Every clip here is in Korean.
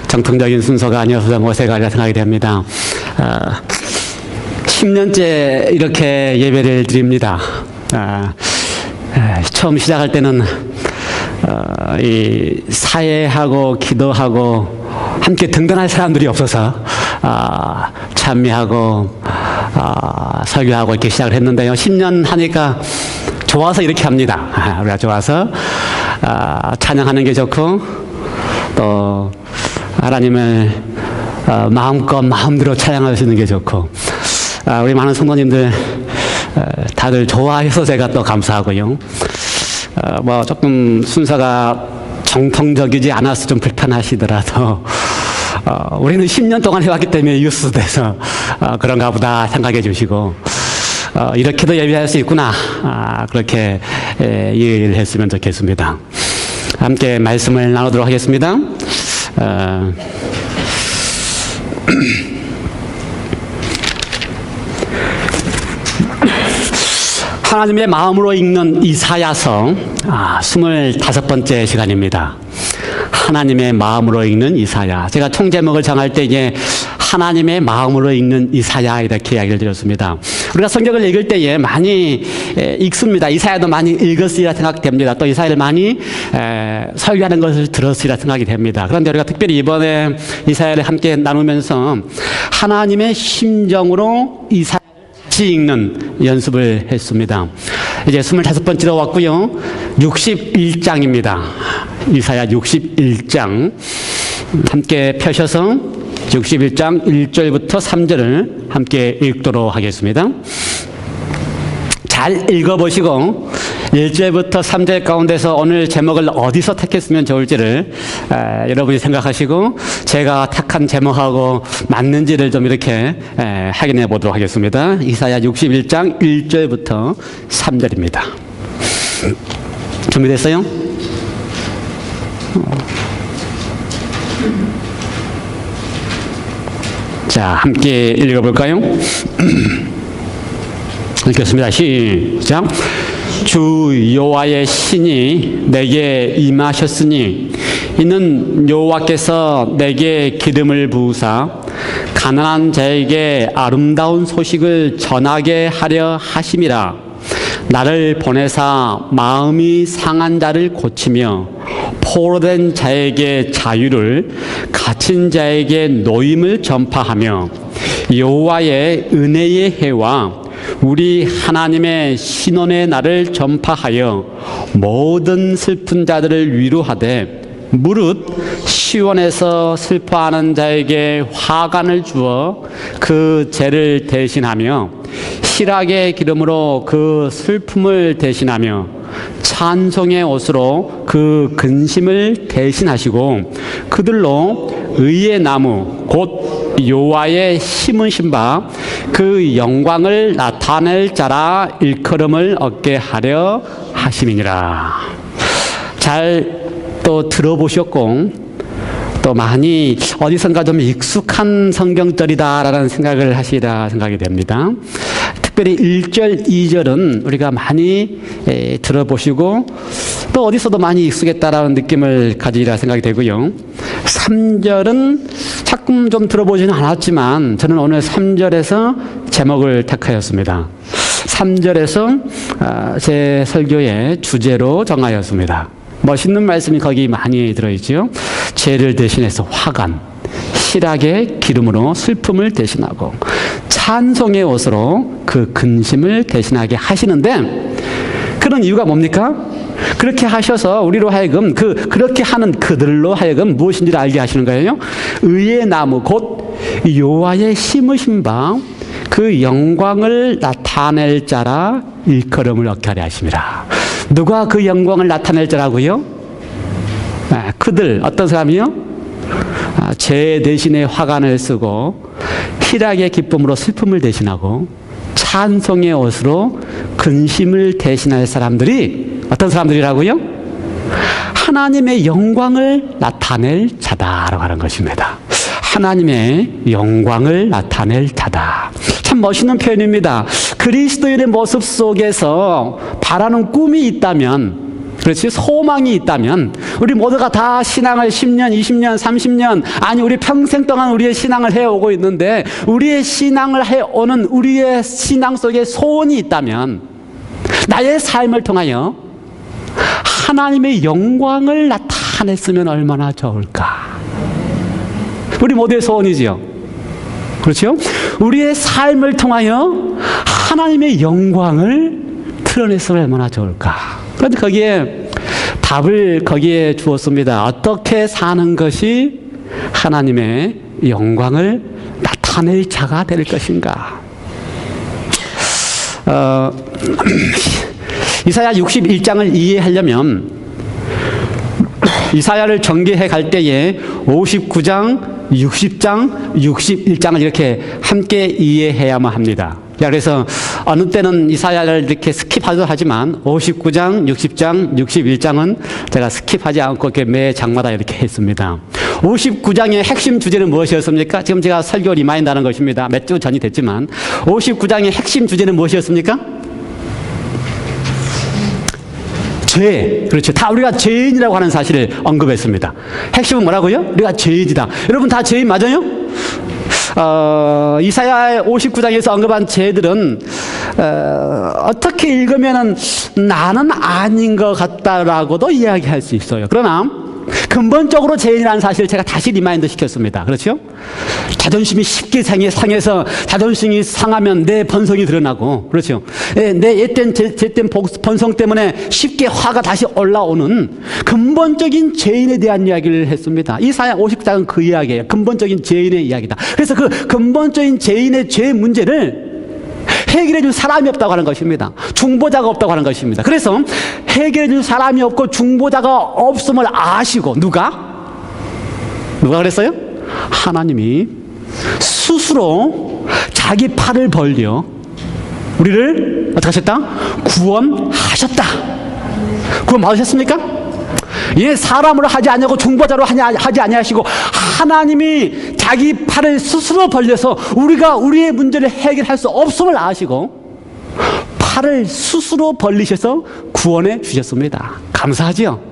정통적인 순서가 아니어서 좀 어색하리라 생각이 됩니다. 10년째 이렇게 예배를 드립니다. 처음 시작할 때는 이 사회하고 기도하고 함께 등단할 사람들이 없어서 찬미하고 설교하고 이렇게 시작을 했는데요. 10년 하니까 좋아서 이렇게 합니다. 우리가 좋아서 찬양하는 게 좋고 또 하나님을 마음대로 찬양할 수 있는 게 좋고 우리 많은 성도님들 다들 좋아해서 제가 또 감사하고요. 뭐 조금 순서가 정통적이지 않아서 좀 불편하시더라도 우리는 10년 동안 해왔기 때문에 유스돼서 그런가 보다 생각해 주시고 이렇게도 예배할 수 있구나 그렇게 이해를 했으면 좋겠습니다. 함께 말씀을 나누도록 하겠습니다. 하나님의 마음으로 읽는 이사야서 25번째 시간입니다. 하나님의 마음으로 읽는 이사야. 제가 총제목을 정할 때 이제 하나님의 마음으로 읽는 이사야 이렇게 이야기를 드렸습니다. 우리가 성경을 읽을 때에 많이 읽습니다. 이사야도 많이 읽었으리라 생각됩니다. 또 이사야를 많이 설교하는 것을 들었으리라 생각이 됩니다. 그런데 우리가 특별히 이번에 이사야를 함께 나누면서 하나님의 심정으로 이사야를 같이 읽는 연습을 했습니다. 이제 25번째로 왔고요. 61장입니다. 이사야 61장 함께 펴셔서 61장 1절부터 3절을 함께 읽도록 하겠습니다. 잘 읽어보시고 1절부터 3절 가운데서 오늘 제목을 어디서 택했으면 좋을지를 여러분이 생각하시고 제가 택한 제목하고 맞는지를 좀 이렇게 확인해 보도록 하겠습니다. 이사야 61장 1절부터 3절입니다. 준비됐어요? 자, 함께 읽어볼까요? 읽겠습니다. 시작. 주 여호와의 신이 내게 임하셨으니 이는 여호와께서 내게 기름을 부으사 가난한 자에게 아름다운 소식을 전하게 하려 하심이라. 나를 보내사 마음이 상한 자를 고치며 포로된 자에게 자유를, 갇힌 자에게 노임을 전파하며 여호와의 은혜의 해와 우리 하나님의 신원의 날을 전파하여 모든 슬픈 자들을 위로하되 무릇 시온에서 슬퍼하는 자에게 화관을 주어 그 죄를 대신하며 실학의 기름으로 그 슬픔을 대신하며 찬송의 옷으로 그 근심을 대신하시고 그들로 의의 나무 곧 여호와의 심으신 바 그 영광을 나타낼 자라 일컬음을 얻게 하려 하심이니라. 잘 또 들어보셨고 또 많이 어디선가 좀 익숙한 성경절이다라는 생각을 하시리라 생각이 됩니다. 특별히 1절, 2절은 우리가 많이 들어보시고 또 어디서도 많이 익숙했다라는 느낌을 가지리라 생각이 되고요. 3절은 조금 좀 들어보지는 않았지만 저는 오늘 3절에서 제목을 택하였습니다. 3절에서 제 설교의 주제로 정하였습니다. 멋있는 말씀이 거기 많이 들어있죠. 죄를 대신해서 화관, 실학의 기름으로 슬픔을 대신하고 찬송의 옷으로 그 근심을 대신하게 하시는데 그런 이유가 뭡니까? 그렇게 하셔서 우리로 하여금 그렇게 하는 그들로 하여금 무엇인지를 알게 하시는 거예요. 의의 나무 곧 여호와의 심으신 바 그 영광을 나타낼 자라 일컬음을 얻게 하려 하심이라. 누가 그 영광을 나타낼 자라고요? 그들 어떤 사람이요? 죄 대신에 화관을 쓰고 희락의 기쁨으로 슬픔을 대신하고 찬송의 옷으로 근심을 대신할 사람들이 어떤 사람들이라고요? 하나님의 영광을 나타낼 자다라고 하는 것입니다. 하나님의 영광을 나타낼 자다. 참 멋있는 표현입니다. 그리스도인의 모습 속에서 바라는 꿈이 있다면 그렇지? 소망이 있다면 우리 모두가 다 신앙을 10년, 20년, 30년 아니 우리 평생 동안 우리의 신앙을 해오고 있는데 우리의 신앙을 해오는 우리의 신앙 속에 소원이 있다면 나의 삶을 통하여 하나님의 영광을 나타냈으면 얼마나 좋을까. 우리 모두의 소원이지요. 그렇죠? 우리의 삶을 통하여 하나님의 영광을 드러냈으면 얼마나 좋을까. 그런데 거기에 답을 거기에 주었습니다. 어떻게 사는 것이 하나님의 영광을 나타낼 자가 될 것인가. 이사야 61장을 이해하려면 이사야를 전개해 갈 때에 59장, 60장, 61장을 이렇게 함께 이해해야만 합니다. 그래서 어느 때는 이사야를 이렇게 스킵하기도 하지만 59장, 60장, 61장은 제가 스킵하지 않고 이렇게 매 장마다 이렇게 했습니다. 59장의 핵심 주제는 무엇이었습니까? 지금 제가 설교 리마인드하는 것입니다. 몇 주 전이 됐지만 59장의 핵심 주제는 무엇이었습니까? 죄. 그렇죠. 다 우리가 죄인이라고 하는 사실을 언급했습니다. 핵심은 뭐라고요? 우리가 죄인이다. 여러분 다 죄인 맞아요? 이사야 59장에서 언급한 죄들은 어떻게 읽으면 나는 아닌 것 같다라고도 이야기할 수 있어요. 그러나 근본적으로 죄인이라는 사실을 제가 다시 리마인드 시켰습니다. 그렇죠? 자존심이 쉽게 상해서 자존심이 상하면 내 본성이 드러나고, 그렇죠? 내 옛된 죄된 본성 때문에 쉽게 화가 다시 올라오는 근본적인 죄인에 대한 이야기를 했습니다. 이사야 59장은 그 이야기예요. 근본적인 죄인의 이야기다. 그래서 그 근본적인 죄인의 죄 문제를 해결해 줄 사람이 없다고 하는 것입니다. 중보자가 없다고 하는 것입니다. 그래서 해결해 줄 사람이 없고 중보자가 없음을 아시고 누가 그랬어요? 하나님이 스스로 자기 팔을 벌려 우리를 어떻게 하셨다? 구원하셨다. 구원 받으셨습니까? 예, 사람으로 하지 아니하고 중보자로 하지 아니하시고 하나님이 자기 팔을 스스로 벌려서 우리가 우리의 문제를 해결할 수 없음을 아시고 팔을 스스로 벌리셔서 구원해 주셨습니다. 감사하지요?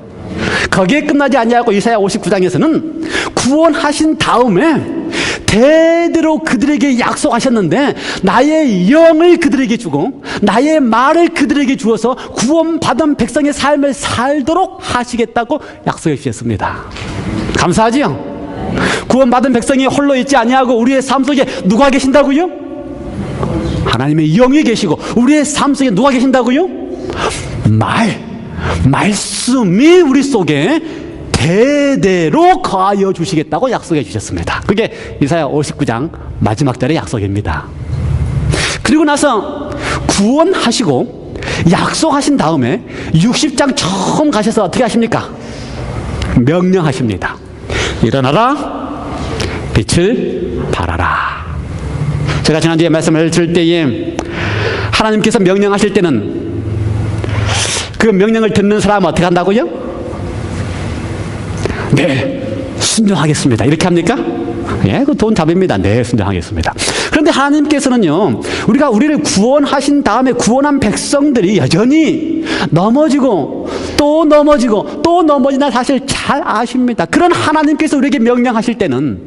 거기에 끝나지 아니하고 이사야 59장에서는 구원하신 다음에 대대로 그들에게 약속하셨는데 나의 영을 그들에게 주고 나의 말을 그들에게 주어서 구원받은 백성의 삶을 살도록 하시겠다고 약속해 주셨습니다. 감사하지요? 구원받은 백성이 홀로 있지 아니하고 우리의 삶 속에 누가 계신다고요? 하나님의 영이 계시고 우리의 삶 속에 누가 계신다고요? 말씀이 우리 속에 대대로 거하여 주시겠다고 약속해 주셨습니다. 그게 이사야 59장 마지막 절의 약속입니다. 그리고 나서 구원하시고 약속하신 다음에 60장 처음 가셔서 어떻게 하십니까? 명령하십니다. 일어나라, 빛을 발하라. 제가 지난주에 말씀을 드릴 때에 하나님께서 명령하실 때는 그 명령을 듣는 사람은 어떻게 한다고요? 네, 순종하겠습니다. 이렇게 합니까? 예, 그 돈 답입니다. 네, 순종하겠습니다. 그런데 하나님께서는요, 우리를 구원하신 다음에 구원한 백성들이 여전히 넘어지고 또 넘어지고 또 넘어지나 사실 잘 아십니다. 그런 하나님께서 우리에게 명령하실 때는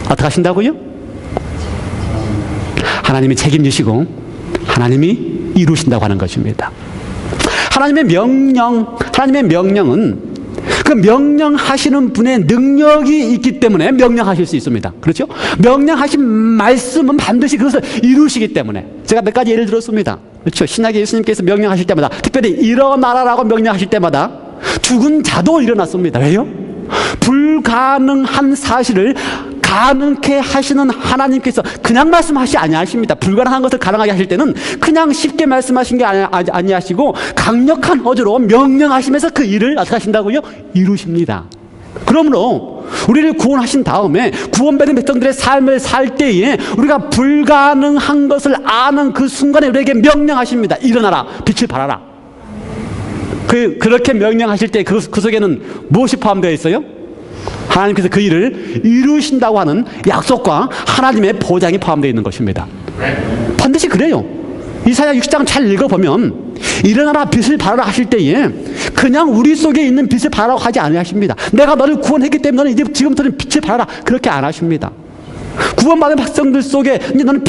어떻게 하신다고요? 하나님이 책임지시고 하나님이 이루신다고 하는 것입니다. 하나님의 명령은 그 명령하시는 분의 능력이 있기 때문에 명령하실 수 있습니다. 그렇죠? 명령하신 말씀은 반드시 그것을 이루시기 때문에 제가 몇 가지 예를 들었습니다. 그렇죠? 신약의 예수님께서 명령하실 때마다 특별히 일어나라라고 명령하실 때마다 죽은 자도 일어났습니다. 왜요? 불가능한 사실을 가능케 하시는 하나님께서 그냥 말씀하시 아니하십니다. 불가능한 것을 가능하게 하실 때는 그냥 쉽게 말씀하신 게 아니하시고 강력한 어조로 명령하시면서 그 일을 어떻게 하신다고요? 이루십니다. 그러므로 우리를 구원하신 다음에 구원받은 백성들의 삶을 살 때에 우리가 불가능한 것을 아는 그 순간에 우리에게 명령하십니다. 일어나라, 빛을 발하라. 그렇게 명령하실 때 그 속에는 무엇이 포함되어 있어요? 하나님께서 그 일을 이루신다고 하는 약속과 하나님의 보장이 포함되어 있는 것입니다. 반드시 그래요. 이사야 60장 잘 읽어보면 일어나라 빛을 발하라 하실 때에 그냥 우리 속에 있는 빛을 발하라고 하지 않으십니다. 내가 너를 구원했기 때문에 너는 이제 지금부터는 빛을 발하라 그렇게 안 하십니다. 구원받은 백성들 속에 이제 너는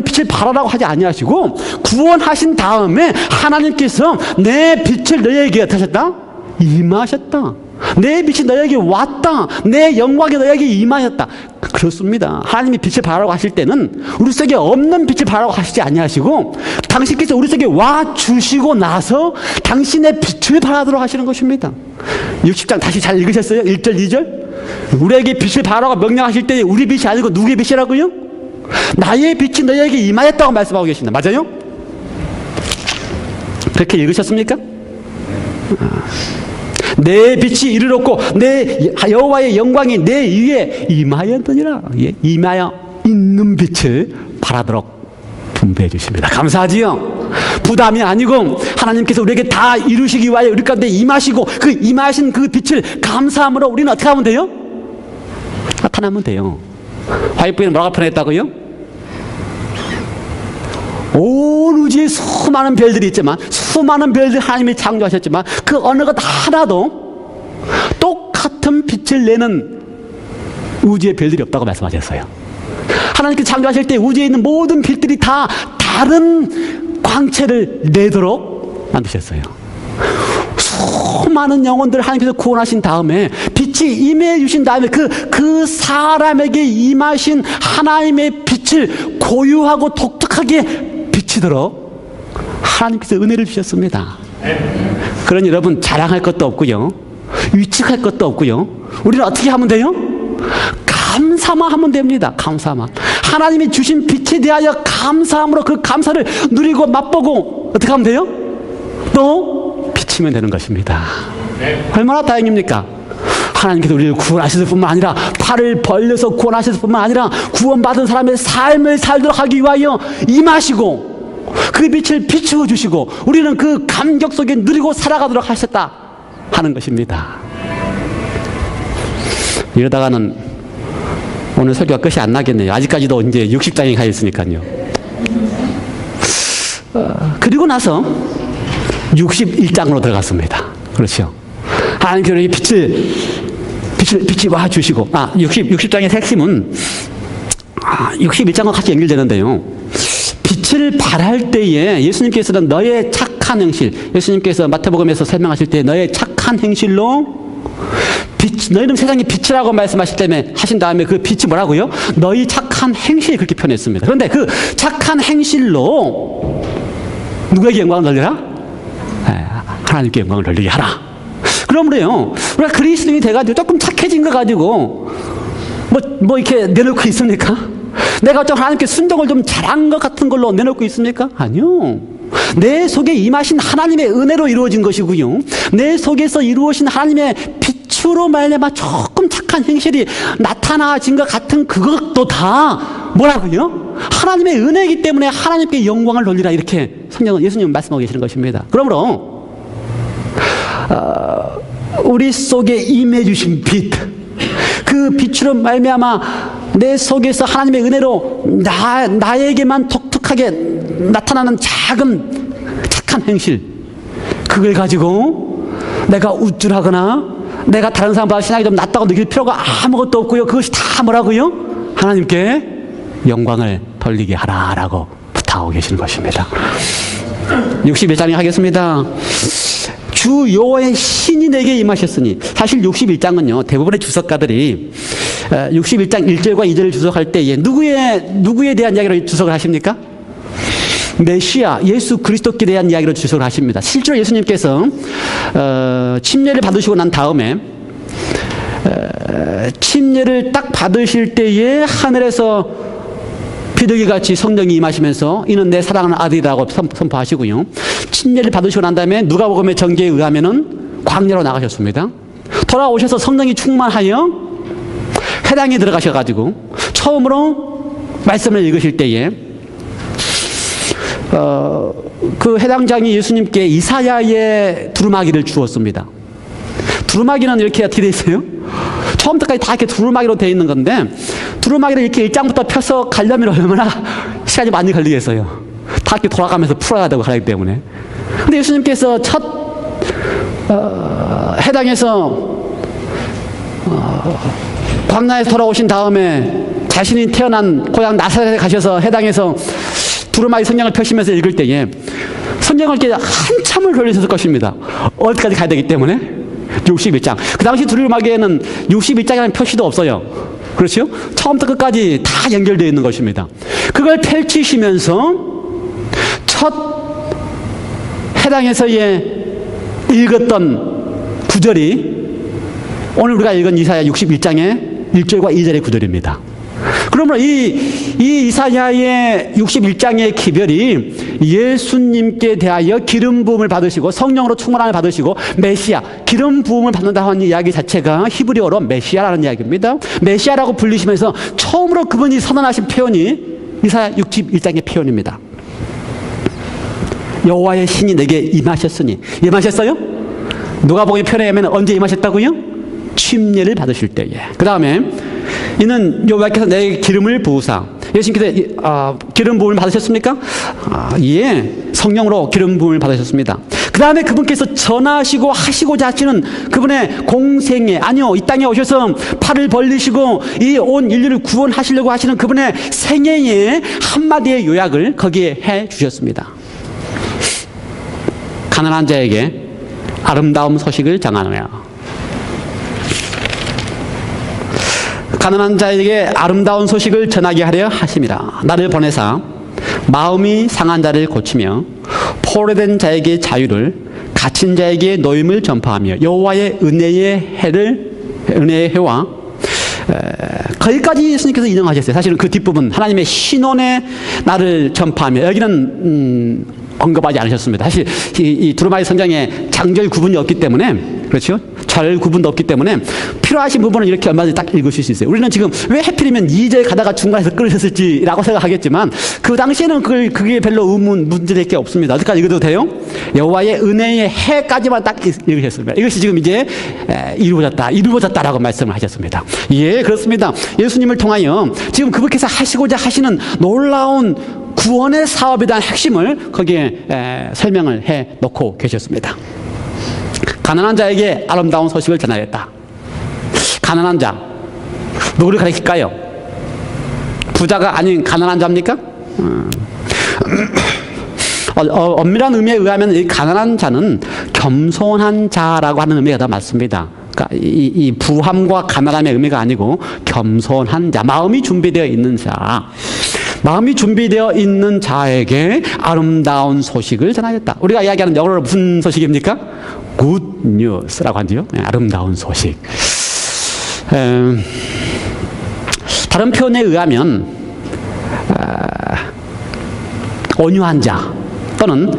빛을 발하라고 하지 아니하시고 구원하신 다음에 하나님께서 내 빛을 너에게 어떻게 하셨다? 임하셨다. 내 빛이 너에게 왔다. 내 영광이 너에게 임하였다. 그렇습니다. 하나님이 빛을 발하라고 하실 때는 우리 속에 없는 빛을 발하라고 하시지 아니하시고 당신께서 우리 속에 와 주시고 나서 당신의 빛을 발하도록 하시는 것입니다. 60장 다시 잘 읽으셨어요? 1절 2절 우리에게 빛을 발하라고 명령하실 때 우리 빛이 아니고 누구의 빛이라고요? 나의 빛이 너에게 임하였다고 말씀하고 계십니다. 맞아요? 그렇게 읽으셨습니까? 내 빛이 이르렀고 내 여호와의 영광이 내 위에 임하였느니라. 임하여 있는 빛을 발하도록 분배해 주십니다. 감사하지요? 부담이 아니고 하나님께서 우리에게 다 이루시기 위하여 우리 가운데 임하시고 그 임하신 그 빛을 감사함으로 우리는 어떻게 하면 돼요? 나타나면 돼요. 화이트보이는 뭐라고 표현했다고요? 온 우주에 수많은 별들이 있지만 수많은 별들 하나님이 창조하셨지만 그 어느 것 하나도 똑같은 빛을 내는 우주의 별들이 없다고 말씀하셨어요. 하나님께서 창조하실 때 우주에 있는 모든 빛들이 다 다른 광채를 내도록 만드셨어요. 수많은 영혼들을 하나님께서 구원하신 다음에 빛이 임해 주신 다음에 그 사람에게 임하신 하나님의 빛을 고유하고 독특하게 비치도록 하나님께서 은혜를 주셨습니다. 그러니 여러분 자랑할 것도 없고요. 위축할 것도 없고요. 우리는 어떻게 하면 돼요? 감사만 하면 됩니다. 감사만. 하나님이 주신 빛에 대하여 감사함으로 그 감사를 누리고 맛보고 어떻게 하면 돼요? 또 비치면 되는 것입니다. 얼마나 다행입니까? 하나님께서 우리를 구원하셨을 뿐만 아니라 팔을 벌려서 구원하셨을 뿐만 아니라 구원받은 사람의 삶을 살도록 하기 위하여 임하시고 그 빛을 비추어 주시고 우리는 그 감격 속에 누리고 살아가도록 하셨다 하는 것입니다. 이러다가는 오늘 설교가 끝이 안 나겠네요. 아직까지도 이제 60장에 가 있으니까요. 그리고 나서 61장으로 들어갔습니다. 그렇죠. 하나님께서 빛이 와 주시고 60장의 핵심은 61장과 같이 연결되는데요. 빛을 발할 때에 예수님께서는 너의 착한 행실, 예수님께서 마태복음에서 설명하실 때 너의 착한 행실로 너희는 세상의 빛이라고 말씀하실 때문에 하신 다음에 그 빛이 뭐라고요? 너희 착한 행실 그렇게 표현했습니다. 그런데 그 착한 행실로 누구에게 영광을 돌리라? 하나님께 영광을 돌리게 하라. 그러므로요, 우리가 그리스도인이 돼가지고 조금 착해진 거 가지고 뭐 이렇게 내놓고 있습니까? 내가 좀 하나님께 순종을 좀 잘한 것 같은 걸로 내놓고 있습니까? 아니요. 내 속에 임하신 하나님의 은혜로 이루어진 것이고요. 내 속에서 이루어진 하나님의 빛으로 말미암아 조금 착한 행실이 나타나진 것 같은 그것도 다 뭐라고요? 하나님의 은혜이기 때문에 하나님께 영광을 돌리라 이렇게 성경은 예수님은 말씀하고 계시는 것입니다. 그러므로 우리 속에 임해 주신 빛, 그 빛으로 말미암아 내 속에서 하나님의 은혜로 나에게만 독특하게 나타나는 작은 착한 행실, 그걸 가지고 내가 우쭐하거나 내가 다른 사람보다 신앙이 좀 낫다고 느낄 필요가 아무것도 없고요. 그것이 다 뭐라고요? 하나님께 영광을 돌리게 하라라고 부탁하고 계시는 것입니다. 61장에 하겠습니다. 주 여호와의 신이 내게 임하셨으니, 사실 61장은요 대부분의 주석가들이 61장 1절과 2절을 주석할 때에 누구에 대한 이야기로 주석을 하십니까? 메시아 예수 그리스도께 대한 이야기로 주석을 하십니다. 실제로 예수님께서 침례를 받으시고 난 다음에 침례를 딱 받으실 때에 하늘에서 비둘기같이 성령이 임하시면서 이는 내 사랑하는 아들이라고 선포하시고요. 침례를 받으시고 난 다음에 누가복음의 전개에 의하면은 광야로 나가셨습니다. 돌아오셔서 성령이 충만하여 회당에 들어가셔가지고 처음으로 말씀을 읽으실 때에 그 해당장이 예수님께 이사야의 두루마기를 주었습니다. 두루마기는 이렇게 어떻게 되어 있어요? 처음부터까지 다 이렇게 두루마기로 되어 있는 건데 두루마기를 이렇게 1장부터 펴서 가려면 얼마나 시간이 많이 걸리겠어요. 다 이렇게 돌아가면서 풀어야 되고 하기 때문에 근데 예수님께서 첫 해당에서 광야에서 돌아오신 다음에 자신이 태어난 고향 나사렛에 가셔서 해당에서 두루마리 성경을 펴시면서 읽을 때에 성경을 이렇게 한참을 돌리셨을 것입니다. 어디까지 가야 되기 때문에 61장. 그 당시 두루마리에는 61장이라는 표시도 없어요. 그렇죠? 처음부터 끝까지 다 연결되어 있는 것입니다. 그걸 펼치시면서 첫 해당에서의 읽었던 구절이 오늘 우리가 읽은 이사야 61장의 1절과 2절의 구절입니다. 그러므로 이 이사야의 61장의 기별이 예수님께 대하여 기름 부음을 받으시고 성령으로 충만함을 받으시고 메시아, 기름 부음을 받는다는 이야기 자체가 히브리어로 메시아라는 이야기입니다. 메시아라고 불리시면서 처음으로 그분이 선언하신 표현이 이사야 61장의 표현입니다. 여호와의 신이 내게 임하셨으니. 임하셨어요? 누가복음의 표현에 의하면 언제 임하셨다고요? 침례를 받으실 때에. 그 다음에 이는 여호와께서 내게 기름을 부으사. 예수님께서 기름 부음을 받으셨습니까? 예, 성령으로 기름 부음을 받으셨습니다. 그 다음에 그분께서 전하시고 하시고자 하시는 그분의 공생애, 아니요, 이 땅에 오셔서 팔을 벌리시고 이 온 인류를 구원하시려고 하시는 그분의 생애의 한마디의 요약을 거기에 해 주셨습니다. 가난한 자에게 아름다운 소식을 전하며, 가난한 자에게 아름다운 소식을 전하게 하려 하심이라. 나를 보내사 마음이 상한 자를 고치며 포로된 자에게 자유를, 갇힌 자에게 노임을 전파하며 여호와의 은혜의 해와 거기까지 예수님께서 인용하셨어요. 사실은 그 뒷부분 하나님의 신원의 날을 전파하며, 여기는 언급하지 않으셨습니다. 사실 이 두루마리 성경에 장절 구분이 없기 때문에, 그렇죠? 절 구분도 없기 때문에 필요하신 부분은 이렇게 얼마든지 딱 읽으실 수 있어요. 우리는 지금 왜 하필이면 2절 가다가 중간에서 끊으셨을지라고 생각하겠지만 그 당시에는 그게 별로 문제될 게 없습니다. 어디까지 읽어도 돼요? 여호와의 은혜의 해까지만 딱 읽으셨습니다. 이것이 지금 이제 이루어졌다라고 말씀을 하셨습니다. 예, 그렇습니다. 예수님을 통하여 지금 그분께서 하시고자 하시는 놀라운 구원의 사업에 대한 핵심을 거기에 설명을 해 놓고 계셨습니다. 가난한 자에게 아름다운 소식을 전하였다. 가난한 자, 누구를 가리킬까요? 부자가 아닌 가난한 자입니까? 엄밀한 의미에 의하면 이 가난한 자는 겸손한 자라고 하는 의미가 더 맞습니다. 그러니까 이 부함과 가난함의 의미가 아니고 겸손한 자, 마음이 준비되어 있는 자. 마음이 준비되어 있는 자에게 아름다운 소식을 전하였다. 우리가 이야기하는 영어로 무슨 소식입니까? Good news라고 하죠. 아름다운 소식. 다른 표현에 의하면 온유한 자 또는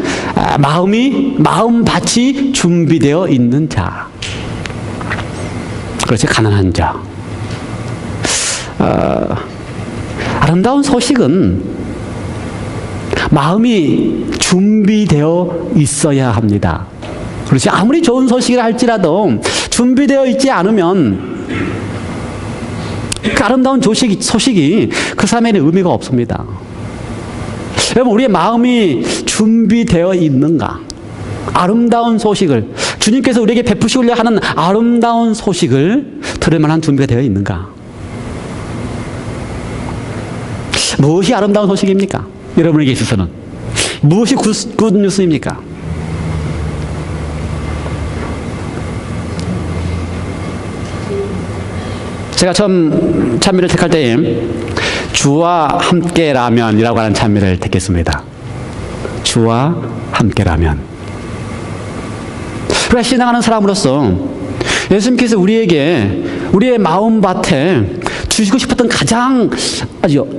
마음밭이 준비되어 있는 자. 그렇지, 가난한 자. 아름다운 소식은 마음이 준비되어 있어야 합니다. 그렇지, 아무리 좋은 소식을 할지라도 준비되어 있지 않으면 그 아름다운 소식이 그 사람에는 의미가 없습니다. 여러분, 우리의 마음이 준비되어 있는가? 아름다운 소식을, 주님께서 우리에게 베푸시려 하는 아름다운 소식을 들을 만한 준비가 되어 있는가? 무엇이 아름다운 소식입니까? 여러분에게 있어서는 무엇이 굿뉴스입니까? 제가 처음 찬미를 택할 때에 주와 함께라면이라고 하는 찬미를 택했습니다. 주와 함께라면. 우리가 신앙하는 사람으로서 예수님께서 우리에게 우리의 마음밭에 주시고 싶었던 가장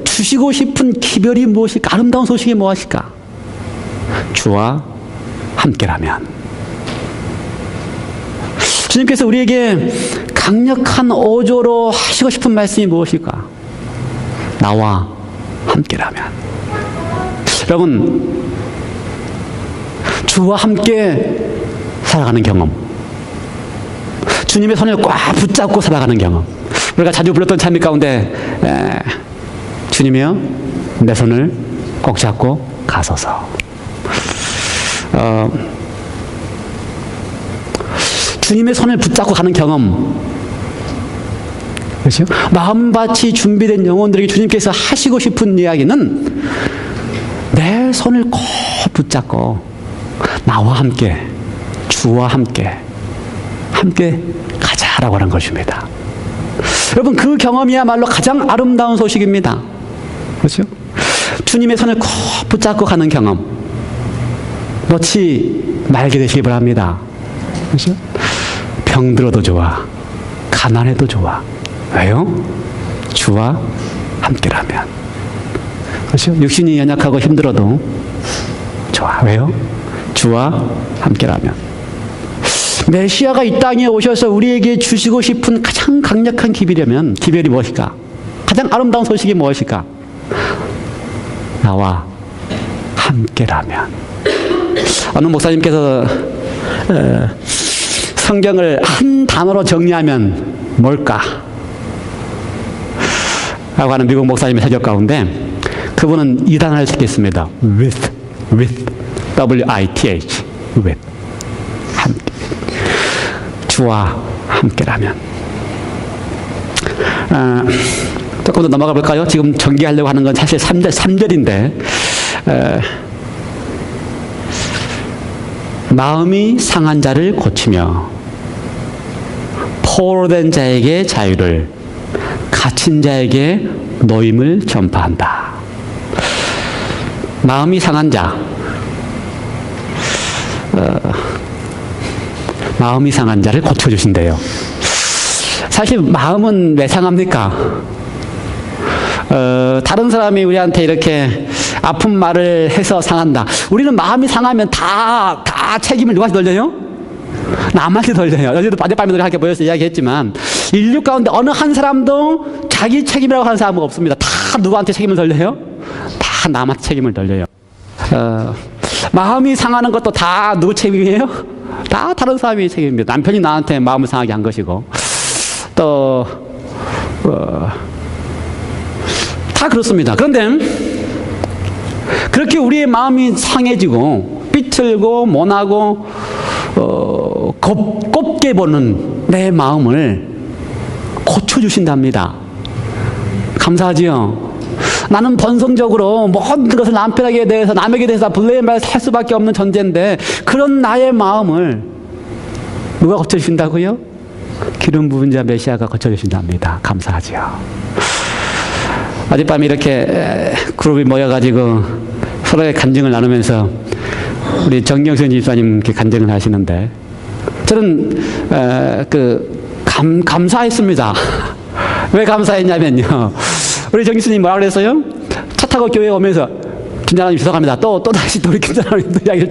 주시고 싶은 기별이 무엇일까? 아름다운 소식이 무엇일까? 주와 함께라면. 주님께서 우리에게 강력한 어조로 하시고 싶은 말씀이 무엇일까? 나와 함께라면. 여러분, 주와 함께 살아가는 경험, 주님의 손을 꽉 붙잡고 살아가는 경험. 우리가 자주 불렀던 찬미 가운데 주님이여 내 손을 꼭 잡고 가소서. 주님의 손을 붙잡고 가는 경험, 그렇죠? 마음밭이 준비된 영혼들에게 주님께서 하시고 싶은 이야기는 내 손을 꼭 붙잡고 나와 함께, 주와 함께 가자라고 하는 것입니다. 여러분, 그 경험이야말로 가장 아름다운 소식입니다. 그렇죠? 주님의 손을 꼭 붙잡고 가는 경험, 놓지 말게 되시기 바랍니다. 그렇죠? 병들어도 좋아, 가난해도 좋아. 왜요? 주와 함께라면. 그렇죠? 육신이 연약하고 힘들어도 좋아. 왜요? 주와 함께라면. 메시아가 이 땅에 오셔서 우리에게 주시고 싶은 가장 강력한 기별이 무엇일까? 가장 아름다운 소식이 무엇일까? 나와 함께라면. 어느 목사님께서 성경을 한 단어로 정리하면 뭘까? 라고 하는 미국 목사님의 사격 가운데 그분은 이 단어를 택했습니다. with, W-I-T-H, with. 함께. 주와 함께라면. 조금 더 넘어가 볼까요? 지금 전개하려고 하는 건 사실 3절인데 마음이 상한 자를 고치며 포로된 자에게 자유를, 갇힌 자에게 노임을 전파한다. 마음이 상한 자, 마음이 상한 자를 고쳐주신대요. 사실 마음은 왜 상합니까? 다른 사람이 우리한테 이렇게 아픈 말을 해서 상한다. 우리는 마음이 상하면 다 책임을 누구한테 돌려요? 남한테 돌려요. 어제도 바제밤에도 함께 모여서 이야기했지만 인류 가운데 어느 한 사람도 자기 책임이라고 하는 사람은 없습니다. 다 누구한테 책임을 돌려요? 다 남한테 책임을 돌려요. 마음이 상하는 것도 다 누구 책임이에요? 다 다른 사람의 책임입니다. 남편이 나한테 마음을 상하게 한 것이고 또 다 그렇습니다. 그런데 그렇게 우리의 마음이 상해지고 삐뚤고 모나고 곱게 보는 내 마음을 고쳐주신답니다. 감사하지요? 나는 본성적으로 모든 것을 남편에게 대해서 남에게 대해서 블레임을 할 수밖에 없는 존재인데 그런 나의 마음을 누가 고쳐주신다고요? 기름 부은 자 메시아가 고쳐주신답니다. 감사하지요? 어젯밤에 이렇게 그룹이 모여가지고 서로의 간증을 나누면서 우리 정경선 집사님 이렇게 간증을 하시는데 저는 감사했습니다. 왜 감사했냐면요. 우리 정경선님 뭐라 그랬어요? 차 타고 교회에 오면서 김장하님 죄송합니다. 또 다시 우리 김장하님 이야기를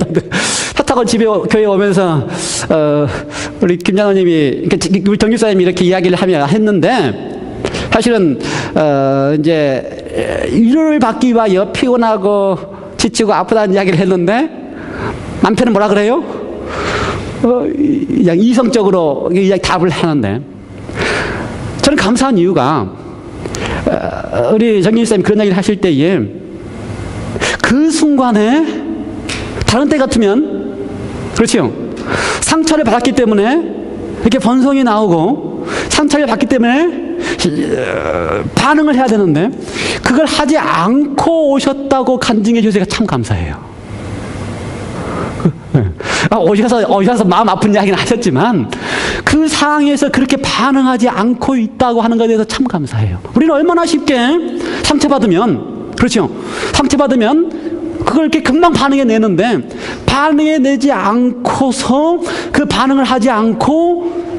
차 타고 교회에 오면서 우리 김장하님이 우리 정경선님이 이렇게 이야기를 했는데 사실은 이제 위로를 받기 위하여 피곤하고 지치고 아프다는 이야기를 했는데 남편은 뭐라 그래요? 그냥 이성적으로 이야기 답을 하는데 저는 감사한 이유가 우리 정기님이 그런 얘기를 하실 때에 그 순간에 다른 때 같으면 그렇죠? 상처를 받았기 때문에 이렇게 번성이 나오고 상처를 받기 때문에 반응을 해야 되는데 그걸 하지 않고 오셨다고 간증해 주셔서 참 감사해요. 오셔서 마음 아픈 이야기는 하셨지만 그 상황에서 그렇게 반응하지 않고 있다고 하는 것에 대해서 참 감사해요. 우리는 얼마나 쉽게 상처받으면 그렇죠? 상처받으면 그걸 이렇게 금방 반응해내는데 반응해내지 않고서 그 반응을 하지 않고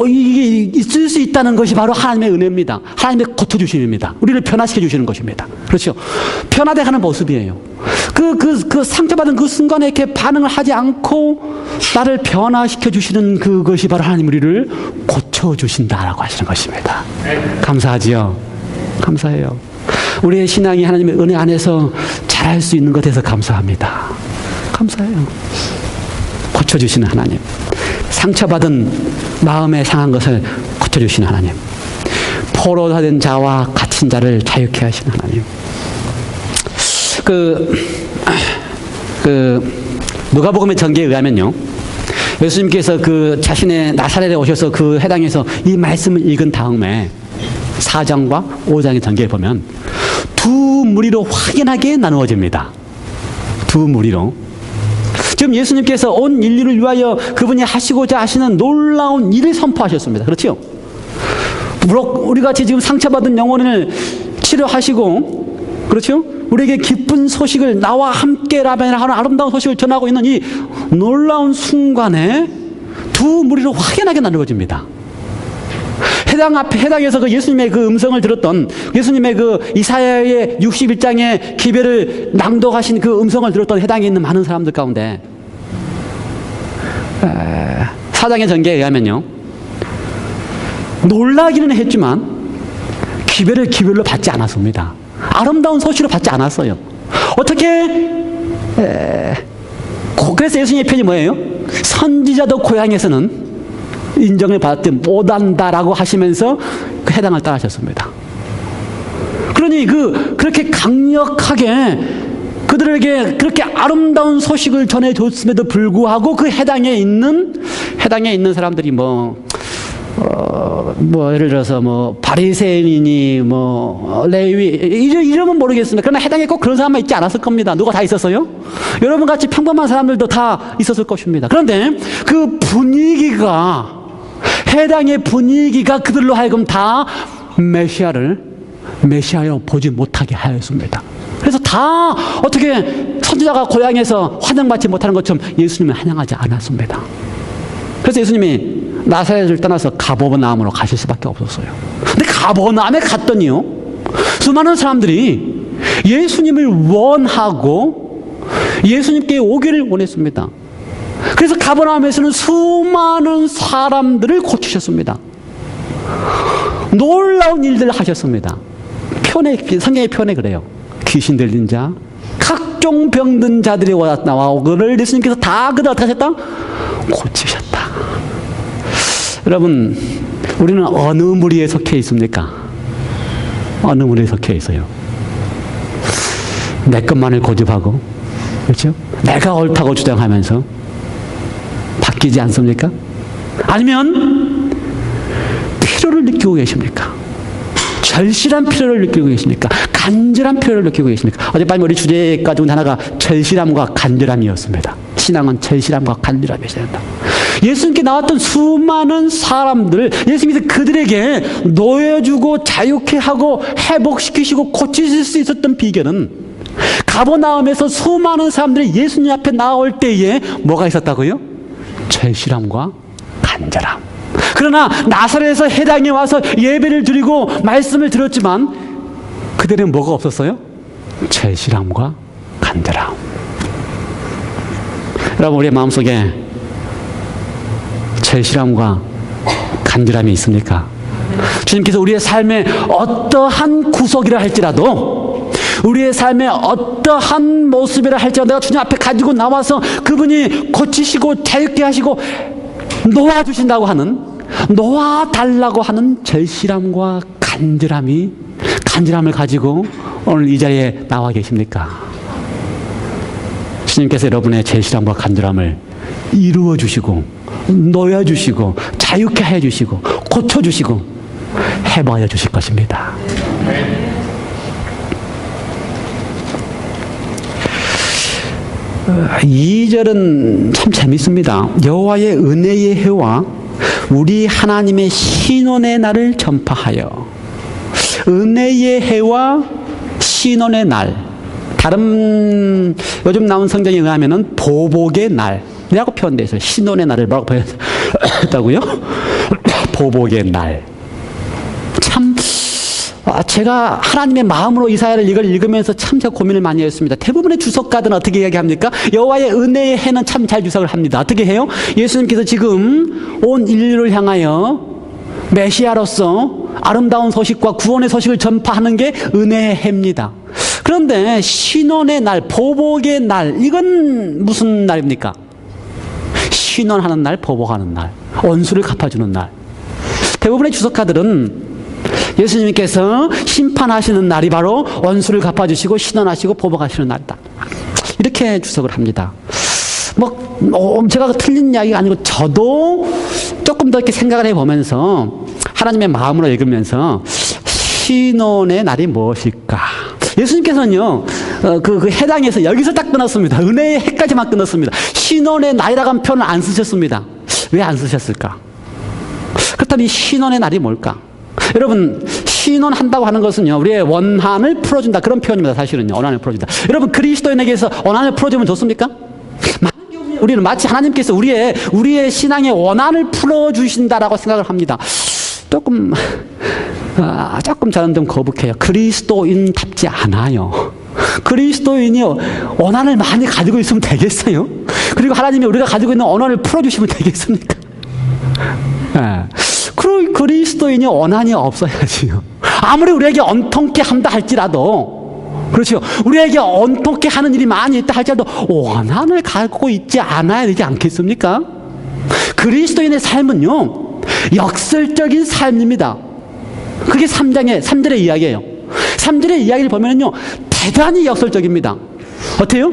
이게 있을 수 있다는 것이 바로 하나님의 은혜입니다. 하나님의 고쳐주심입니다. 우리를 변화시켜 주시는 것입니다. 그렇죠? 변화돼 가는 모습이에요. 그 상처받은 그 순간에 이렇게 반응을 하지 않고 나를 변화시켜 주시는 그것이 바로 하나님 우리를 고쳐주신다라고 하시는 것입니다. 감사하지요? 감사해요. 우리의 신앙이 하나님의 은혜 안에서 잘할 수 있는 것에서 감사합니다. 감사해요. 고쳐주시는 하나님. 상처받은 마음에 상한 것을 고쳐주시는 하나님. 포로가 된 자와 갇힌 자를 자유케 하시는 하나님. 누가복음의 전개에 의하면요, 예수님께서 그 자신의 나사렛에 오셔서 그 해당에서 이 말씀을 읽은 다음에 4장과 5장의 전개를 보면 두 무리로 확연하게 나누어집니다. 두 무리로. 지금 예수님께서 온 인류를 위하여 그분이 하시고자 하시는 놀라운 일을 선포하셨습니다. 그렇죠? 우리 같이 지금 상처받은 영혼을 치료하시고, 그렇죠? 우리에게 기쁜 소식을, 나와 함께라면 하는 아름다운 소식을 전하고 있는 이 놀라운 순간에 두 무리로 확연하게 나누어집니다. 해당에서 그 예수님의 그 음성을 들었던, 예수님의 그 이사야의 61장의 기별을 낭독하신 그 음성을 들었던 해당에 있는 많은 사람들 가운데 4장의 전개에 의하면요, 놀라기는 했지만 기별을 기별로 받지 않았습니다. 아름다운 소식으로 받지 않았어요. 어떻게? 그래서 예수님의 편이 뭐예요? 선지자도 고향에서는 인정을 받지 못한다라고 하시면서 그 해당을 따르셨습니다. 그러니 그렇게 강력하게 그들에게 그렇게 아름다운 소식을 전해줬음에도 불구하고 그 해당에 있는 사람들이 예를 들어서 바리새인이니 레위 이름은 모르겠습니다. 그러나 해당에 꼭 그런 사람만 있지 않았을 겁니다. 누가 다 있었어요? 여러분 같이 평범한 사람들도 다 있었을 것입니다. 그런데 그 분위기가, 해당의 분위기가 그들로 하여금 다 메시아여 보지 못하게 하였습니다. 그래서 다 어떻게 선지자가 고향에서 환영받지 못하는 것처럼 예수님은 환영하지 않았습니다. 그래서 예수님이 나사렛을 떠나서 가버나움으로 가실 수밖에 없었어요. 근데 가버나움에 갔더니요, 수많은 사람들이 예수님을 원하고 예수님께 오기를 원했습니다. 그래서 가버나움에서는 수많은 사람들을 고치셨습니다. 놀라운 일들을 하셨습니다. 성경의 표현에 그래요. 귀신 들린 자, 각종 병든 자들이 나와오기를 예수님께서 다 그들 어떻게 하셨다? 고치셨다. 여러분, 우리는 어느 무리에 속해 있습니까? 어느 무리에 속해 있어요? 내 것만을 고집하고, 그렇죠? 내가 옳다고 주장하면서 바뀌지 않습니까? 아니면 필요를 느끼고 계십니까? 절실한 필요를 느끼고 계십니까? 간절한 필요를 느끼고 계십니까? 어젯밤에 우리 주제 가지고 하나가 절실함과 간절함이었습니다. 신앙은 절실함과 간절함이어야 된다. 예수님께 나왔던 수많은 사람들을 예수님께서 그들에게 놓여주고 자유케 하고 회복시키시고 고치실 수 있었던 비결은 가버나움에서 수많은 사람들이 예수님 앞에 나올 때에 뭐가 있었다고요? 절실함과 간절함. 그러나 나사렛에서 해당에 와서 예배를 드리고 말씀을 들었지만 그들은 뭐가 없었어요? 절실함과 간절함. 여러분, 우리의 마음속에 절실함과 간절함이 있습니까? 주님께서 우리의 삶의 어떠한 구석이라 할지라도, 우리의 삶의 어떠한 모습이라 할지라도 내가 주님 앞에 가지고 나와서 그분이 고치시고 자유케 하시고 놓아주신다고 하는, 놓아달라고 하는 절실함과 간절함을 가지고 오늘 이 자리에 나와 계십니까? 주님께서 여러분의 절실함과 간절함을 이루어 주시고 놓여주시고 자유케 해주시고 고쳐주시고 해봐야 주실 것입니다. 2절은 참 재밌습니다. 여호와의 은혜의 해와 우리 하나님의 신원의 날을 전파하여. 은혜의 해와 신원의 날, 다른 요즘 나온 성경에 의하면은 보복의 날이라고 표현되어 있어요. 신원의 날을 뭐라고 표현했다고요? 보복의 날. 참 제가 하나님의 마음으로 이사야를 이걸 읽으면서 참 제가 고민을 많이 했습니다. 대부분의 주석가들은 어떻게 이야기합니까? 여호와의 은혜의 해는 참 잘 주석을 합니다. 어떻게 해요? 예수님께서 지금 온 인류를 향하여 메시아로서 아름다운 소식과 구원의 소식을 전파하는 게 은혜의 해입니다. 그런데 신원의 날, 보복의 날, 이건 무슨 날입니까? 신원하는 날, 보복하는 날, 원수를 갚아주는 날. 대부분의 주석가들은 예수님께서 심판하시는 날이 바로 원수를 갚아주시고 신원하시고 보복하시는 날이다, 이렇게 주석을 합니다. 제가 틀린 이야기가 아니고 저도 조금 더 이렇게 생각을 해보면서 하나님의 마음으로 읽으면서 신혼의 날이 무엇일까? 예수님께서는요, 그 해당에서 여기서 딱 끊었습니다. 은혜의 해까지만 끊었습니다. 신혼의 날이라고 하는 표현을 안 쓰셨습니다. 왜 안 쓰셨을까? 그렇다면 이 신혼의 날이 뭘까? 여러분, 신혼한다고 하는 것은요, 우리의 원한을 풀어준다. 그런 표현입니다. 사실은요, 원한을 풀어준다. 여러분, 그리스도인에게서 원한을 풀어주면 좋습니까? 우리는 마치 하나님께서 우리의 신앙의 원한을 풀어주신다라고 생각을 합니다. 조금 저는 좀 거북해요. 그리스도인답지 않아요. 그리스도인이 원한을 많이 가지고 있으면 되겠어요? 그리고 하나님이 우리가 가지고 있는 원한을 풀어주시면 되겠습니까? 그리스도인이 원한이 없어야지요. 아무리 우리에게 언통케 한다 할지라도, 그렇죠. 우리에게 언통케 하는 일이 많이 있다 할지라도 원한을 갖고 있지 않아야 되지 않겠습니까? 그리스도인의 삶은요, 역설적인 삶입니다. 그게 3절의 이야기예요. 3절의 이야기를 보면요, 대단히 역설적입니다. 어때요?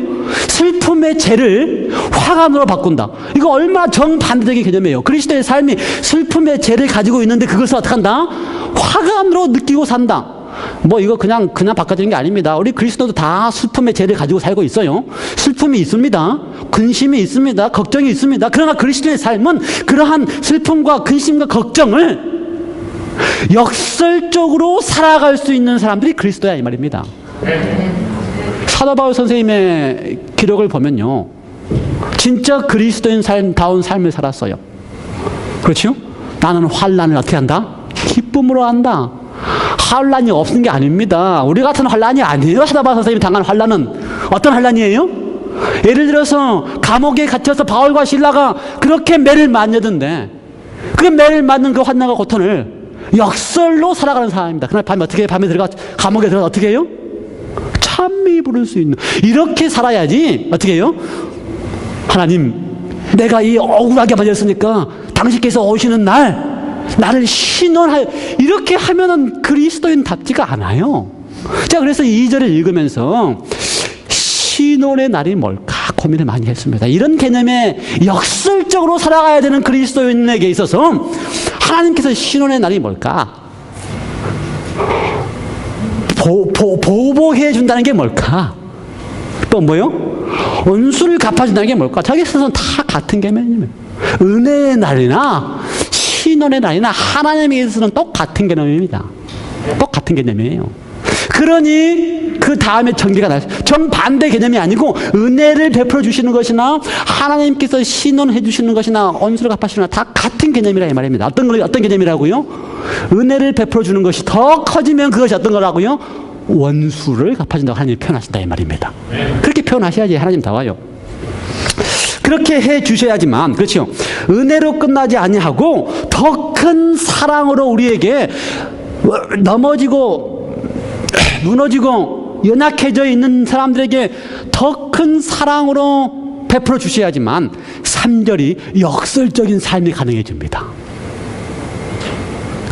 슬픔의 죄를 화관으로 바꾼다. 이거 얼마나 정반대적인 개념이에요. 그리스도의 삶이 슬픔의 죄를 가지고 있는데 그것을 어떻게 한다? 화관으로 느끼고 산다. 이거 그냥 바꿔지는 게 아닙니다. 우리 그리스도도 다 슬픔의 죄를 가지고 살고 있어요. 슬픔이 있습니다. 근심이 있습니다. 걱정이 있습니다. 그러나 그리스도의 삶은 그러한 슬픔과 근심과 걱정을 역설적으로 살아갈 수 있는 사람들이 그리스도야, 이 말입니다. 사도 바울 선생님의 기록을 보면요, 진짜 그리스도인 다운 삶을 살았어요. 그렇죠? 나는 환난을 어떻게 한다? 기쁨으로 한다. 환난이 없는 게 아닙니다. 우리 같은 환난이 아니에요. 사도 바울 선생님이 당한 환난은 어떤 환난이에요? 예를 들어서 감옥에 갇혀서 바울과 실라가 그렇게 매를 맞는데 그 매를 맞는 그 환난과 고통을 역설로 살아가는 사람입니다. 그날 밤에 들어가 감옥에 들어가 어떻게 해요? 찬미 부를 수 있는, 이렇게 살아야지. 어떻게 해요? 하나님, 내가 이 억울하게 맞았으니까 당신께서 오시는 날 나를 신원하여, 이렇게 하면은 그리스도인답지가 않아요. 자, 그래서 2절을 읽으면서 신혼의 날이 뭘까 고민을 많이 했습니다. 이런 개념에 역설적으로 살아가야 되는 그리스도인에게 있어서 하나님께서 신혼의 날이 뭘까? 보복해 준다는 게 뭘까? 또 뭐요? 원수를 갚아준다는 게 뭘까? 저기 있어서는 다 같은 개념이에요. 은혜의 날이나 신혼의 날이나 하나님에 있어서는 똑같은 개념입니다. 똑같은 개념이에요. 그러니 그 다음에 전개가 나요. 정반대 개념이 아니고 은혜를 베풀어 주시는 것이나 하나님께서 신원해 주시는 것이나 원수를 갚아주시는 다 같은 개념이라 이 말입니다. 어떤 개념이라고요? 은혜를 베풀어 주는 것이 더 커지면 그것이 어떤 거라고요? 원수를 갚아준다고 하나님이 표현하신다 이 말입니다. 그렇게 표현하셔야지 하나님다워요. 그렇게 해 주셔야지만, 그렇죠, 은혜로 끝나지 아니하고 더 큰 사랑으로 우리에게 넘어지고 무너지고 연약해져 있는 사람들에게 더 큰 사랑으로 베풀어 주셔야지만 3절이 역설적인 삶이 가능해집니다.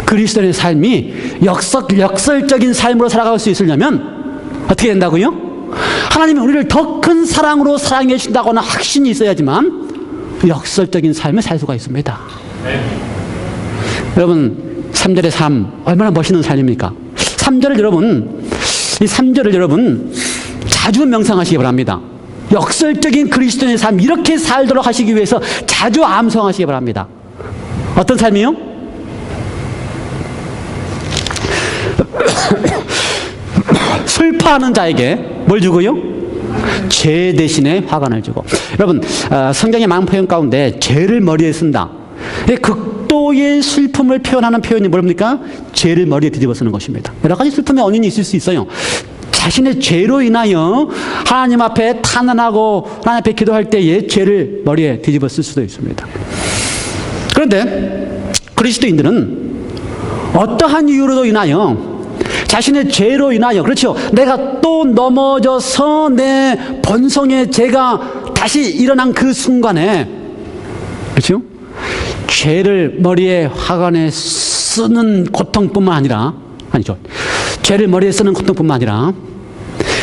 그리스도의 삶이 역설적인 삶으로 살아갈 수 있으려면 어떻게 된다고요? 하나님이 우리를 더 큰 사랑으로 사랑해 주신다거나 확신이 있어야지만 역설적인 삶을 살 수가 있습니다. 여러분, 3절의 삶 얼마나 멋있는 삶입니까? 3절을 여러분 자주 명상하시기 바랍니다. 역설적인 그리스도인의 삶, 이렇게 살도록 하시기 위해서 자주 암송하시기 바랍니다. 어떤 삶이요? 슬퍼하는 자에게 뭘 주고요? 죄 대신에 화관을 주고. 여러분, 성경의 많은 표현 가운데 죄를 머리에 쓴다. 극도의 슬픔을 표현하는 표현이 뭡니까? 죄를 머리에 뒤집어 쓰는 것입니다. 여러 가지 슬픔의 원인이 있을 수 있어요. 자신의 죄로 인하여 하나님 앞에 탄원하고 하나님 앞에 기도할 때에 죄를 머리에 뒤집어 쓸 수도 있습니다. 그런데 그리스도인들은 어떠한 이유로도 인하여 자신의 죄로 인하여, 그렇죠, 내가 또 넘어져서 내 본성의 죄가 다시 일어난 그 순간에, 그렇죠, 죄를 머리에 화관에 쓰는 고통뿐만 아니라, 죄를 머리에 쓰는 고통뿐만 아니라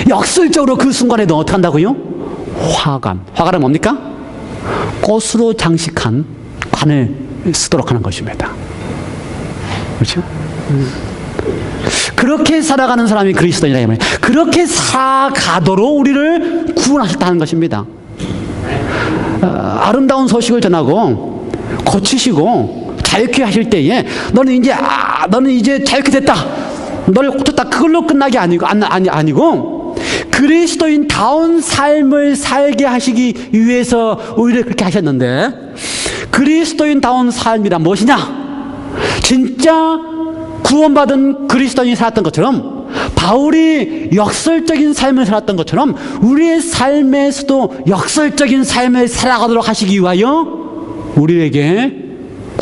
역설적으로 그 순간에도 어떻게 한다고요? 화관은 뭡니까? 꽃으로 장식한 관을 쓰도록 하는 것입니다. 그렇죠? 그렇게 살아가는 사람이 그리스도인이라 이 말이에요. 그렇게 살아가도록 우리를 구원하셨다는 것입니다. 아름다운 소식을 전하고 고치시고 자유케 하실 때에 너는 이제 자유케 됐다, 너를 고쳤다, 그걸로 끝나게 아니고 그리스도인다운 삶을 살게 하시기 위해서 우리를 그렇게 하셨는데, 그리스도인다운 삶이란 무엇이냐? 진짜 구원받은 그리스도인이 살았던 것처럼, 바울이 역설적인 삶을 살았던 것처럼 우리의 삶에서도 역설적인 삶을 살아가도록 하시기 위하여 우리에게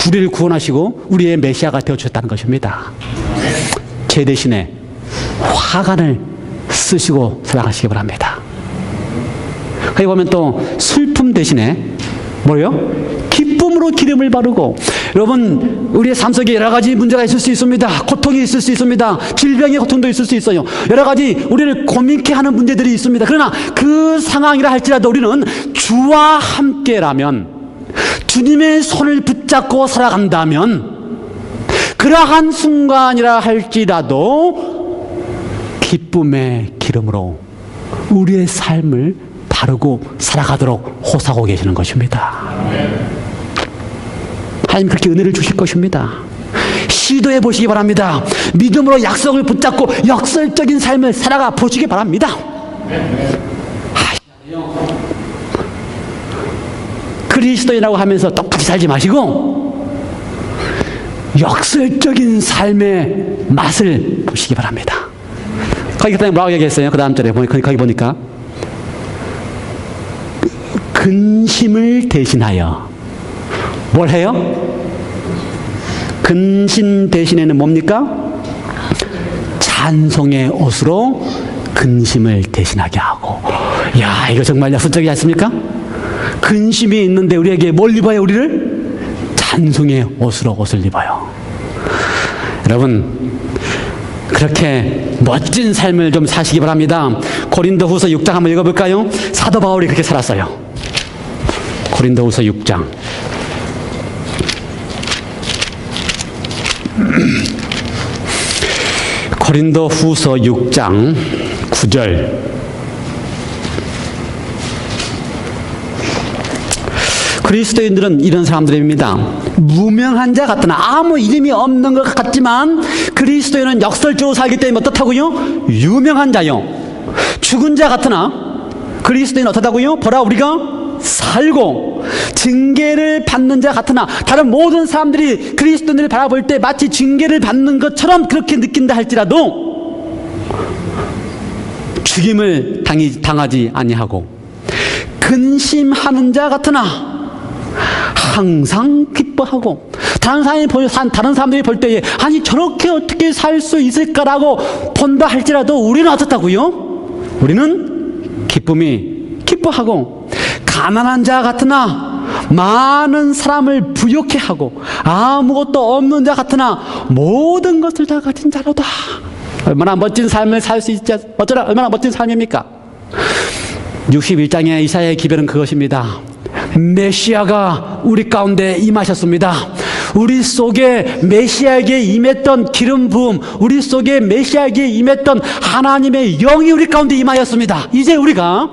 우리를 구원하시고 우리의 메시아가 되어주셨다는 것입니다. 제 대신에 화관을 쓰시고 살아가시기 바랍니다. 거기 보면 또 슬픔 대신에 뭐요? 기쁨으로 기름을 바르고. 여러분, 우리의 삶 속에 여러 가지 문제가 있을 수 있습니다. 고통이 있을 수 있습니다. 질병의 고통도 있을 수 있어요. 여러 가지 우리를 고민케 하는 문제들이 있습니다. 그러나 그 상황이라 할지라도 우리는 주와 함께라면, 주님의 손을 붙잡고 살아간다면, 그러한 순간이라 할지라도 기쁨의 기름으로 우리의 삶을 바르고 살아가도록 호소하고 계시는 것입니다. 하나님 그렇게 은혜를 주실 것입니다. 시도해 보시기 바랍니다. 믿음으로 약속을 붙잡고 역설적인 삶을 살아가 보시기 바랍니다. 그리스도인이라고 하면서 똑같이 살지 마시고 역설적인 삶의 맛을 보시기 바랍니다. 거기 뭐라고 얘기했어요? 그 다음 절에 거기 보니까 근심을 대신하여 뭘 해요? 근심 대신에는 뭡니까? 찬송의 옷으로 근심을 대신하게 하고. 야, 이거 정말 역설적이지 않습니까? 근심이 있는데 우리에게 뭘 입어요? 우리를? 찬송의 옷으로 옷을 입어요. 여러분, 그렇게 멋진 삶을 좀 사시기 바랍니다. 고린도후서 6장 한번 읽어볼까요? 사도 바울이 그렇게 살았어요. 고린도후서 6장. 고린도후서 6장 9절. 그리스도인들은 이런 사람들입니다. 무명한 자 같으나, 아무 이름이 없는 것 같지만 그리스도인은 역설적으로 살기 때문에 어떻다고요? 유명한 자요. 죽은 자 같으나 그리스도인은 어떻다고요? 보라, 우리가 살고. 징계를 받는 자 같으나, 다른 모든 사람들이 그리스도인을 바라볼 때 마치 징계를 받는 것처럼 그렇게 느낀다 할지라도 죽임을 당하지 아니하고, 근심하는 자 같으나 항상 기뻐하고. 다른 사람들이 볼 때에 아니 저렇게 어떻게 살 수 있을까라고 본다 할지라도 우리는 어떻다고요? 우리는 기뻐하고. 가난한 자 같으나 많은 사람을 부욕해 하고, 아무것도 없는 자 같으나 모든 것을 다 가진 자로다. 얼마나 멋진 삶을 살 수 있지, 얼마나 멋진 삶입니까? 61장의 이사야의 기별은 그것입니다. 메시아가 우리 가운데 임하셨습니다. 우리 속에 메시아에게 임했던 기름 부음, 우리 속에 메시아에게 임했던 하나님의 영이 우리 가운데 임하였습니다. 이제 우리가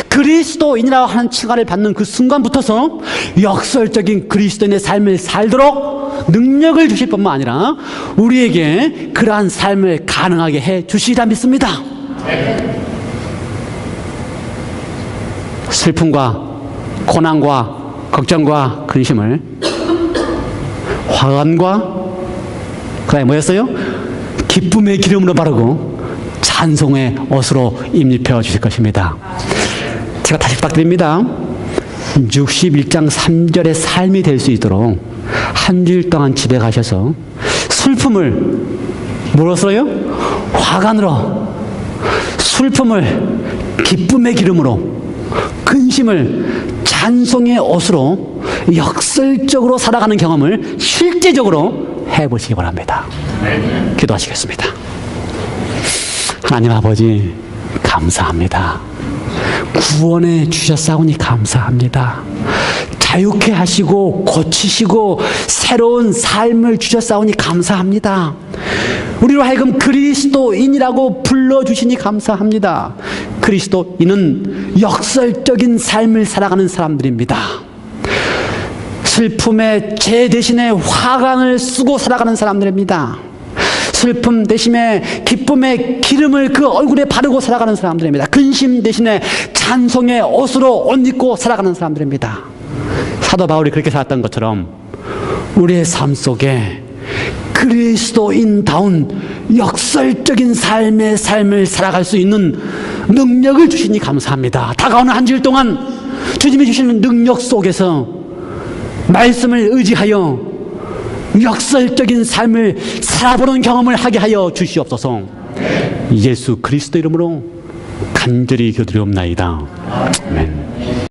그리스도인이라고 하는 칭함을 받는 그 순간부터서 역설적인 그리스도인의 삶을 살도록 능력을 주실 뿐만 아니라 우리에게 그러한 삶을 가능하게 해 주시리라 믿습니다. 슬픔과 고난과 걱정과 근심을 화관과 그다음에 뭐였어요? 기쁨의 기름으로 바르고 찬송의 옷으로 입혀 주실 것입니다. 제가 다시 부탁드립니다. 61장 3절의 삶이 될 수 있도록 한 주일 동안 집에 가셔서 슬픔을 뭐로써요? 화관으로, 슬픔을 기쁨의 기름으로, 근심을 찬송의 옷으로 역설적으로 살아가는 경험을 실제적으로 해보시기 바랍니다. 기도하시겠습니다. 하나님 아버지, 감사합니다. 구원해 주셨사오니 감사합니다. 자유케 하시고 고치시고 새로운 삶을 주셨사오니 감사합니다. 우리로 하여금 그리스도인이라고 불러주시니 감사합니다. 그리스도인은 역설적인 삶을 살아가는 사람들입니다. 슬픔의 제 대신에 화관을 쓰고 살아가는 사람들입니다. 슬픔 대신에 기쁨의 기름을 그 얼굴에 바르고 살아가는 사람들입니다. 근심 대신에 찬송의 옷으로 옷 입고 살아가는 사람들입니다. 사도 바울이 그렇게 살았던 것처럼 우리의 삶 속에 그리스도인다운 역설적인 삶의 삶을 살아갈 수 있는 능력을 주시니 감사합니다. 다가오는 한 주일 동안 주님이 주시는 능력 속에서 말씀을 의지하여 역설적인 삶을 살아보는 경험을 하게 하여 주시옵소서. 예수 그리스도 이름으로 간절히 기도드리옵나이다. 아멘.